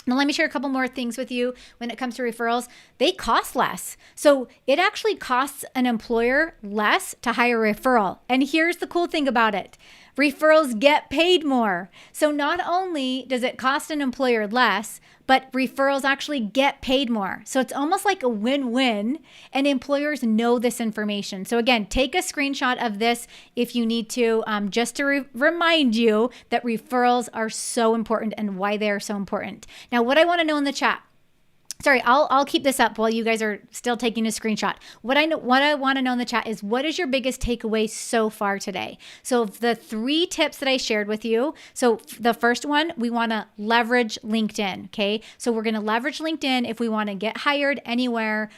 Now, let me share a couple more things with you when it comes to referrals. They cost less. So it actually costs an employer less to hire a referral. And here's the cool thing about it. Referrals get paid more. So not only does it cost an employer less, but referrals actually get paid more. So it's almost like a win-win, and employers know this information. So again, take a screenshot of this if you need to, just to remind you that referrals are so important and why they are so important. Now, what I want to know in the chat, sorry, I'll keep this up while you guys are still taking a screenshot. What I want to know in the chat is, what is your biggest takeaway so far today? So the 3 tips that I shared with you. So the first one, we want to leverage LinkedIn. Okay. So we're going to leverage LinkedIn if we want to get hired anywhere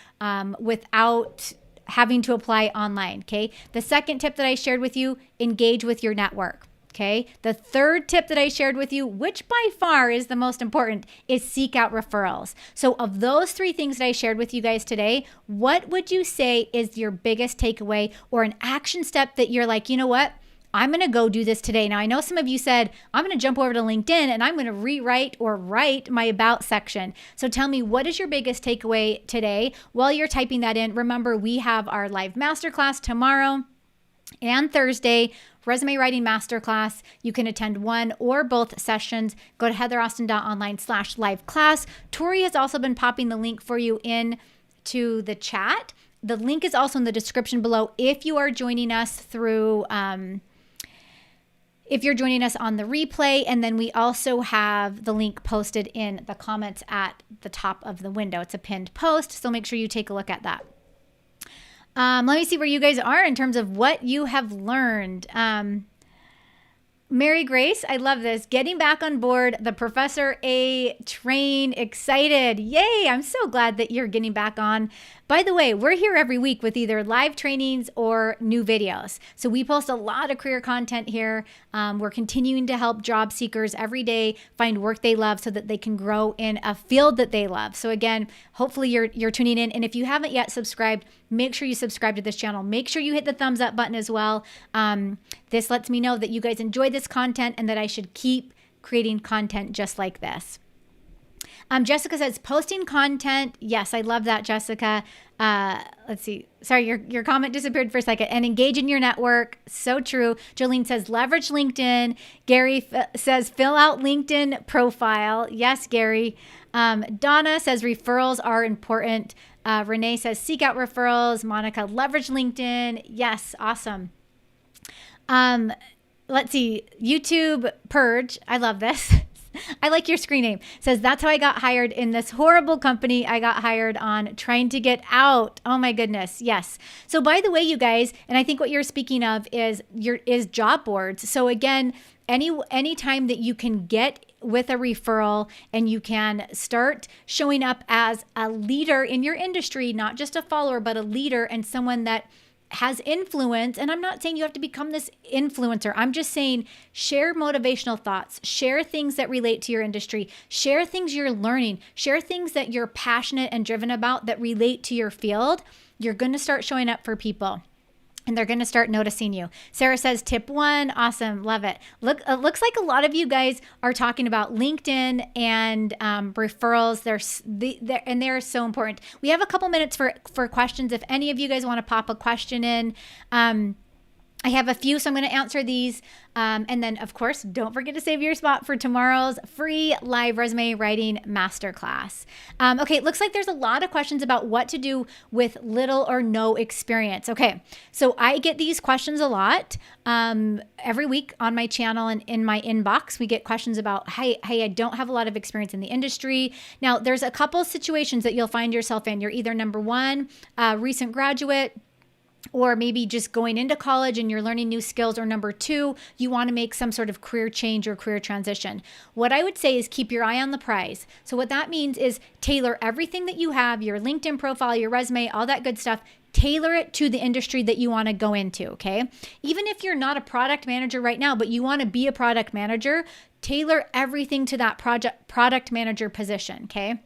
without having to apply online. Okay. The second tip that I shared with you, engage with your network. Okay. The third tip that I shared with you, which by far is the most important, is seek out referrals. So of those 3 things that I shared with you guys today, what would you say is your biggest takeaway or an action step that you're like, you know what? I'm going to go do this today. Now, I know some of you said, I'm going to jump over to LinkedIn and I'm going to rewrite or write my about section. So tell me, what is your biggest takeaway today? While you're typing that in, remember, we have our live masterclass tomorrow and Thursday, resume writing masterclass. You can attend one or both sessions. Go to heatheraustin.online/live class. Tori has also been popping the link for you in to the chat. The link is also in the description below if you are joining us through, if you're joining us on the replay. And then we also have the link posted in the comments at the top of the window. It's a pinned post, so make sure you take a look at that. Let me see where you guys are in terms of what you have learned. Mary Grace, I love this. Getting back on board the Professor A train, excited. Yay, I'm so glad that you're getting back on. By the way, we're here every week with either live trainings or new videos. So we post a lot of career content here. We're continuing to help job seekers every day find work they love so that they can grow in a field that they love. So again, hopefully you're tuning in. And if you haven't yet subscribed, make sure you subscribe to this channel. Make sure you hit the thumbs up button as well. This lets me know that you guys enjoy this content and that I should keep creating content just like this. Jessica says, posting content. Yes, I love that, Jessica. Let's see. Sorry, your comment disappeared for a second. And engage in your network. So true. Jolene says, leverage LinkedIn. Gary says, fill out LinkedIn profile. Yes, Gary. Donna says, referrals are important. Renee says, seek out referrals. Monica, leverage LinkedIn. Yes, awesome. Let's see. YouTube Purge. I love this. I like your screen name. Says, that's how I got hired in this horrible company I got hired on, trying to get out. Oh my goodness. Yes. So by the way, you guys, and I think what you're speaking of is job boards. So again, any time that you can get with a referral and you can start showing up as a leader in your industry, not just a follower, but a leader and someone that has influence. And I'm not saying you have to become this influencer. I'm just saying share motivational thoughts, share things that relate to your industry, share things you're learning, share things that you're passionate and driven about that relate to your field. You're going to start showing up for people. And they're going to start noticing you. Sarah says, tip 1, awesome, love it. It looks like a lot of you guys are talking about LinkedIn and referrals. They're so important. We have a couple minutes for questions. If any of you guys want to pop a question in, I have a few, so I'm going to answer these. And then, of course, don't forget to save your spot for tomorrow's free live resume writing masterclass. Okay, it looks like there's a lot of questions about what to do with little or no experience. Okay, so I get these questions a lot. Every week on my channel and in my inbox, we get questions about, hey, I don't have a lot of experience in the industry. Now, there's a couple situations that you'll find yourself in. You're either number one, recent graduate, or maybe just going into college and you're learning new skills, or number two, you want to make some sort of career change or career transition. What I would say is keep your eye on the prize. So what that means is tailor everything that you have, your LinkedIn profile, your resume, all that good stuff, tailor it to the industry that you want to go into, okay? Even if you're not a product manager right now, but you want to be a product manager, tailor everything to that product manager position, okay?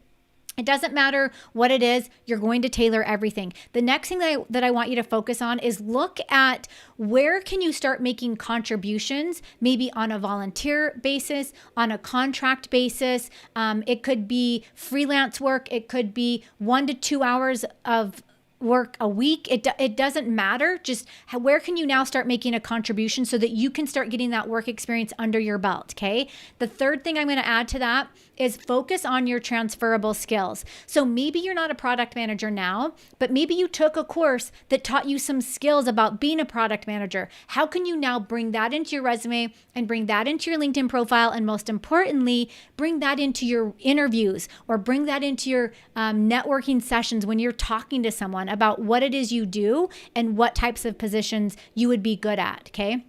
It doesn't matter what it is, you're going to tailor everything. The next thing that I want you to focus on is look at where can you start making contributions, maybe on a volunteer basis, on a contract basis. It could be freelance work. It could be 1 to 2 hours of work a week. It doesn't matter. Just where can you now start making a contribution so that you can start getting that work experience under your belt, okay? The third thing I'm going to add to that is focus on your transferable skills. So maybe you're not a product manager now, but maybe you took a course that taught you some skills about being a product manager. How can you now bring that into your resume and bring that into your LinkedIn profile? And most importantly, bring that into your interviews or bring that into your networking sessions when you're talking to someone about what it is you do and what types of positions you would be good at, okay?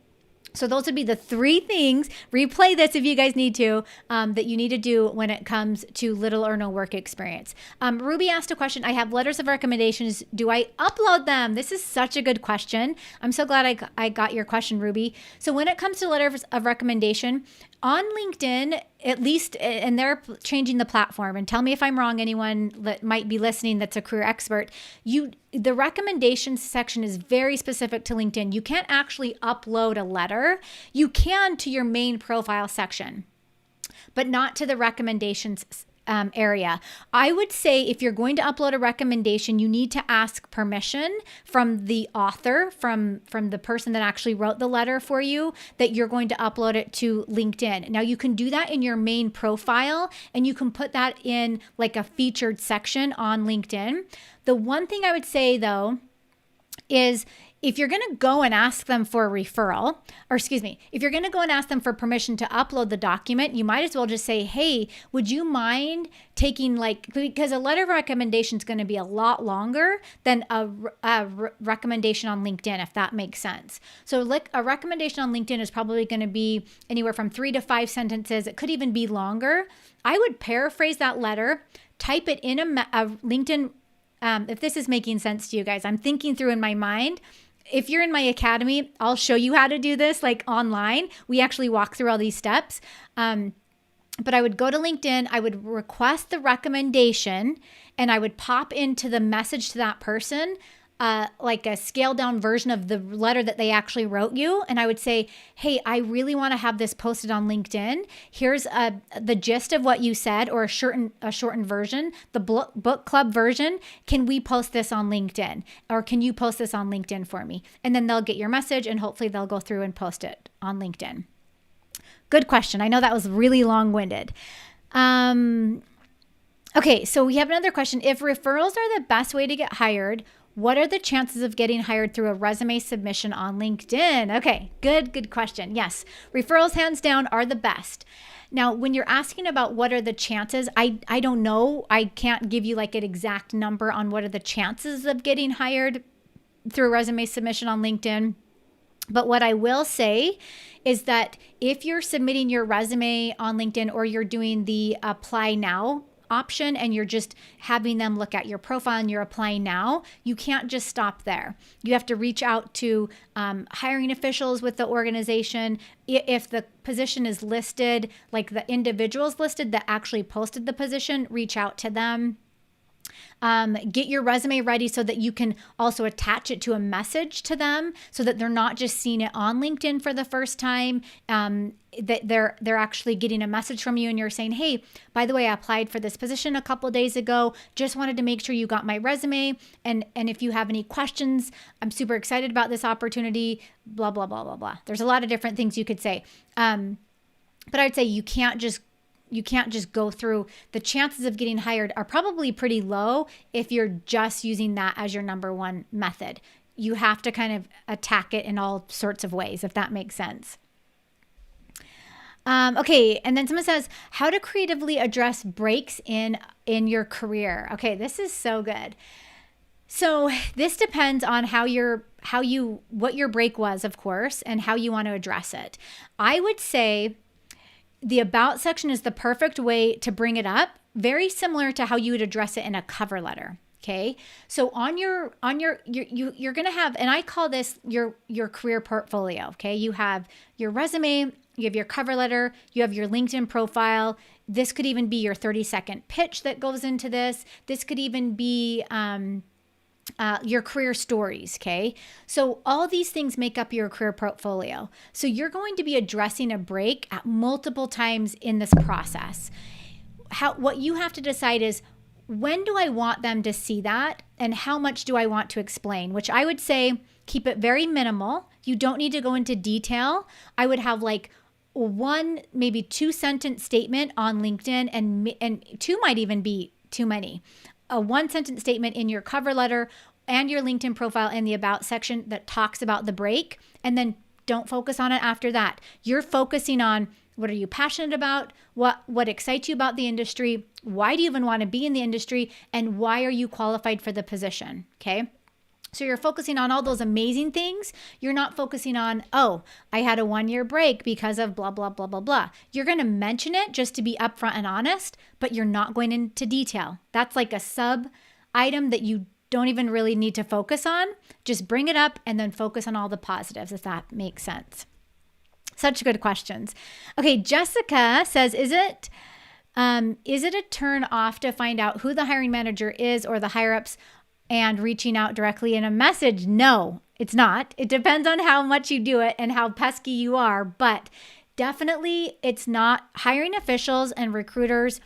So those would be the 3 things, replay this if you guys need to, that you need to do when it comes to little or no work experience. Ruby asked a question. I have letters of recommendations. Do I upload them? This is such a good question. I'm so glad I got your question, Ruby. So when it comes to letters of recommendation, on LinkedIn, at least, and they're changing the platform, and tell me if I'm wrong, anyone that might be listening that's a career expert, the recommendations section is very specific to LinkedIn. You can't actually upload a letter. You can to your main profile section, but not to the recommendations area. I would say if you're going to upload a recommendation, you need to ask permission from the author, from the person that actually wrote the letter for you, that you're going to upload it to LinkedIn. Now you can do that in your main profile and you can put that in like a featured section on LinkedIn. The one thing I would say though is if you're going to go and ask them for a referral, if you're going to go and ask them for permission to upload the document, you might as well just say, hey, would you mind taking because a letter of recommendation is going to be a lot longer than a recommendation on LinkedIn, if that makes sense. So like a recommendation on LinkedIn is probably going to be anywhere from 3 to 5 sentences. It could even be longer. I would paraphrase that letter, type it in a LinkedIn. If this is making sense to you guys, I'm thinking through in my mind. If you're in my academy, I'll show you how to do this like online. We actually walk through all these steps. But I would go to LinkedIn, I would request the recommendation, and I would pop into the message to that person like a scaled down version of the letter that they actually wrote you. And I would say, hey, I really want to have this posted on LinkedIn. Here's the gist of what you said, or a shortened version, the book club version. Can we post this on LinkedIn? Or can you post this on LinkedIn for me? And then they'll get your message, and hopefully they'll go through and post it on LinkedIn. Good question. I know that was really long-winded. Okay, so we have another question. If referrals are the best way to get hired, what are the chances of getting hired through a resume submission on LinkedIn? Okay, good question. Yes, referrals hands down are the best. Now, when you're asking about what are the chances, I don't know. I can't give you like an exact number on what are the chances of getting hired through a resume submission on LinkedIn. But what I will say is that if you're submitting your resume on LinkedIn, or you're doing the apply now option and you're just having them look at your profile and you're applying now, you can't just stop there. You have to reach out to hiring officials with the organization. If the position is listed, like the individuals listed that actually posted the position, reach out to them. Get your resume ready so that you can also attach it to a message to them, so that they're not just seeing it on LinkedIn for the first time, that they're actually getting a message from you and you're saying, hey, by the way, I applied for this position a couple of days ago. Just wanted to make sure you got my resume. And if you have any questions, I'm super excited about this opportunity, blah, blah, blah, blah, blah. There's a lot of different things you could say. But I'd say you can't just go through. The chances of getting hired are probably pretty low if you're just using that as your number one method. You have to kind of attack it in all sorts of ways, if that makes sense. Okay, and then someone says, how to creatively address breaks in your career. Okay, this is so good. So this depends on what your break was, of course, and how you want to address it. I would say the about section is the perfect way to bring it up, very similar to how you would address it in a cover letter. Okay. So you're going to have, and I call this your career portfolio. Okay. You have your resume, you have your cover letter, you have your LinkedIn profile. This could even be your 30-second pitch that goes into this. This could even be, your career stories. Okay. So all these things make up your career portfolio. So you're going to be addressing a break at multiple times in this process. What you have to decide is, when do I want them to see that? And how much do I want to explain? Which I would say, keep it very minimal. You don't need to go into detail. I would have like one, maybe 2-sentence statement on LinkedIn, and 2 might even be too many. A 1-sentence statement in your cover letter and your LinkedIn profile in the about section that talks about the break, and then don't focus on it after that. You're focusing on, what are you passionate about? What excites you about the industry? Why do you even want to be in the industry? And why are you qualified for the position? Okay. So you're focusing on all those amazing things. You're not focusing on, oh, I had a 1-year break because of blah, blah, blah, blah, blah. You're going to mention it just to be upfront and honest, but you're not going into detail. That's like a sub item that you don't even really need to focus on. Just bring it up and then focus on all the positives, if that makes sense. Such good questions. Okay, Jessica says, is it a turn off to find out who the hiring manager is or the higher ups and reaching out directly in a message? No, it's not. It depends on how much you do it and how pesky you are, but definitely it's not. Hiring officials and recruiters.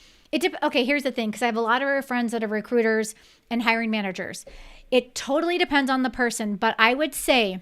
Okay, here's the thing, because I have a lot of friends that are recruiters and hiring managers. It totally depends on the person, but I would say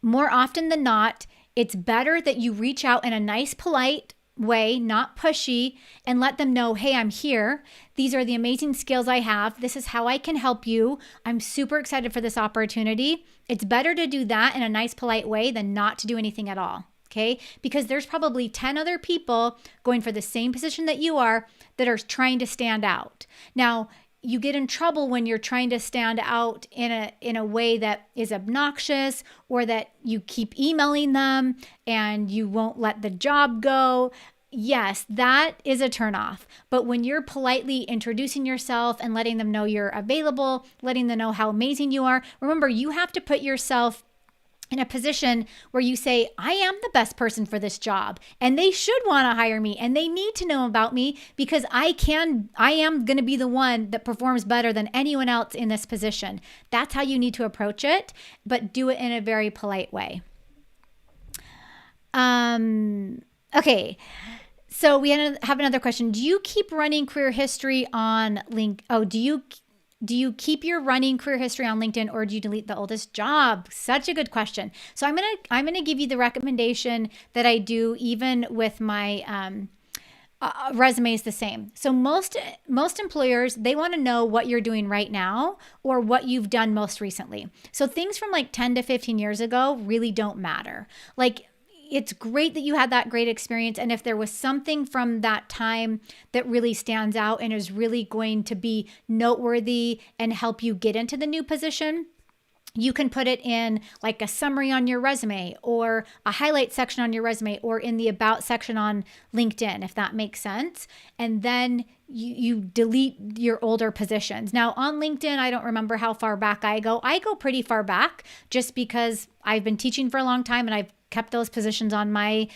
more often than not, it's better that you reach out in a nice, polite way, not pushy, and let them know, hey, I'm here. These are the amazing skills I have. This is how I can help you. I'm super excited for this opportunity. It's better to do that in a nice, polite way than not to do anything at all. Okay? Because there's probably 10 other people going for the same position that you are that are trying to stand out. Now, you get in trouble when you're trying to stand out in a way that is obnoxious, or that you keep emailing them and you won't let the job go. Yes, that is a turnoff. But when you're politely introducing yourself and letting them know you're available, letting them know how amazing you are, remember, you have to put yourself in a position where you say, I am the best person for this job and they should want to hire me and they need to know about me because I am going to be the one that performs better than anyone else in this position. That's how you need to approach it, but do it in a very polite way. Okay. So we have another question. Do you keep running career history on LinkedIn? Oh, do you keep your running career history on LinkedIn, or do you delete the oldest job? Such a good question. So I'm gonna give you the recommendation that I do even with my resume is the same. So most employers, they want to know what you're doing right now or what you've done most recently. So things from like 10 to 15 years ago really don't matter. Like, it's great that you had that great experience. And if there was something from that time that really stands out and is really going to be noteworthy and help you get into the new position, you can put it in like a summary on your resume or a highlight section on your resume or in the about section on LinkedIn, if that makes sense. And then you delete your older positions. Now on LinkedIn, I don't remember how far back I go. I go pretty far back just because I've been teaching for a long time and I've kept those positions on my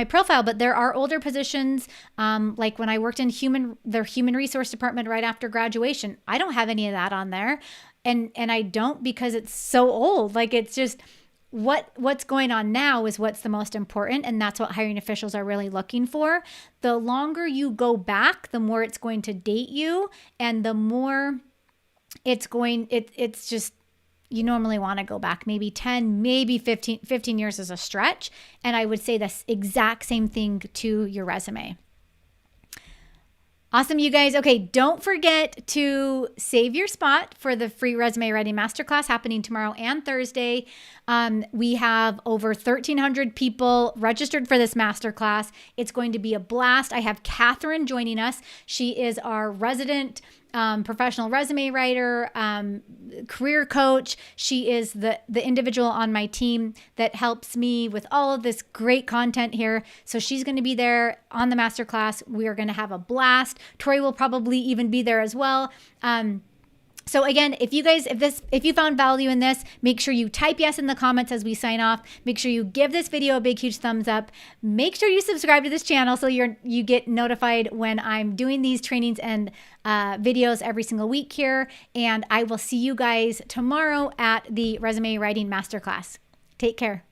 profile. But there are older positions, like when I worked in their human resource department right after graduation. I don't have any of that on there, and I don't because it's so old. Like, it's just what's going on now is what's the most important, and that's what hiring officials are really looking for. The longer you go back, the more it's going to date you, and the more it's just, you normally want to go back maybe 10, maybe 15 years as a stretch. And I would say this exact same thing to your resume. Awesome, you guys. Okay, don't forget to save your spot for the free resume writing masterclass happening tomorrow and Thursday. We have over 1,300 people registered for this masterclass. It's going to be a blast. I have Catherine joining us. She is our resident professional resume writer, career coach. She is the individual on my team that helps me with all of this great content here. So she's going to be there on the masterclass. We are going to have a blast. Tori will probably even be there as well. So again, if you found value in this, make sure you type yes in the comments as we sign off. Make sure you give this video a big, huge thumbs up. Make sure you subscribe to this channel so you get notified when I'm doing these trainings and videos every single week here. And I will see you guys tomorrow at the Resume Writing Masterclass. Take care.